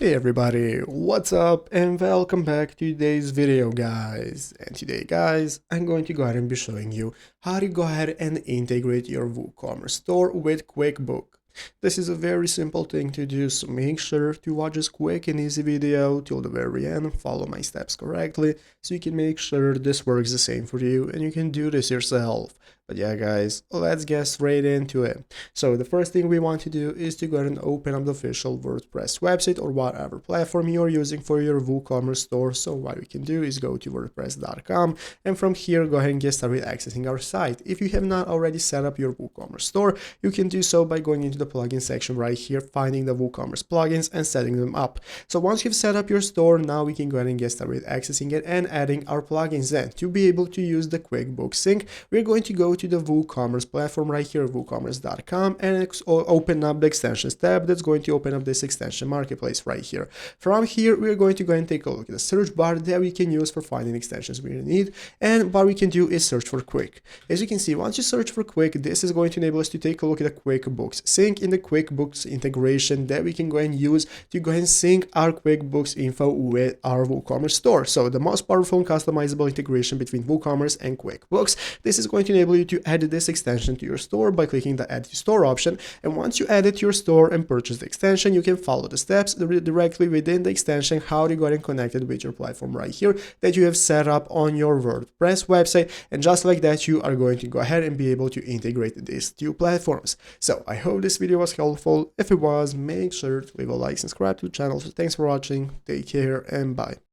Hey everybody, what's up and welcome back to today's video guys. And today guys, I'm going to go ahead and be showing you how to go ahead and integrate your WooCommerce store with QuickBooks. This is a very simple thing to do, so make sure to watch this quick and easy video till the very end, follow my steps correctly, so you can make sure this works the same for you and you can do this yourself. But yeah guys, let's get straight into it. So the first thing we want to do is to go ahead and open up the official WordPress website or whatever platform you're using for your WooCommerce store. So what we can do is go to wordpress.com and from here go ahead and get started accessing our site. If you have not already set up your WooCommerce store, you can do so by going into the plugin section right here, finding the WooCommerce plugins and setting them up. So once you've set up your store, now we can go ahead and get started accessing it and adding our plugins. Then to be able to use the QuickBooks sync, we're going to go to the WooCommerce platform right here, WooCommerce.com, and open up the extensions tab. That's going to open up this extension marketplace right here. From here, we're going to go and take a look at the search bar that we can use for finding extensions we need. And what we can do is search for Quick. As you can see, once you search for Quick, this is going to enable us to take a look at the QuickBooks sync in the QuickBooks integration that we can go and use to go and sync our QuickBooks info with our WooCommerce store. So the most powerful and customizable integration between WooCommerce and QuickBooks. This is going to enable you to add this extension to your store by clicking the add to store option. And once you add it to your store and purchase the extension, you can follow the steps directly within the extension, how to go ahead and connect it with your platform right here that you have set up on your WordPress website. And just like that, you are going to go ahead and be able to integrate these two platforms. So I hope this video was helpful. If it was, make sure to leave a like, subscribe to the channel. So thanks for watching, take care and bye.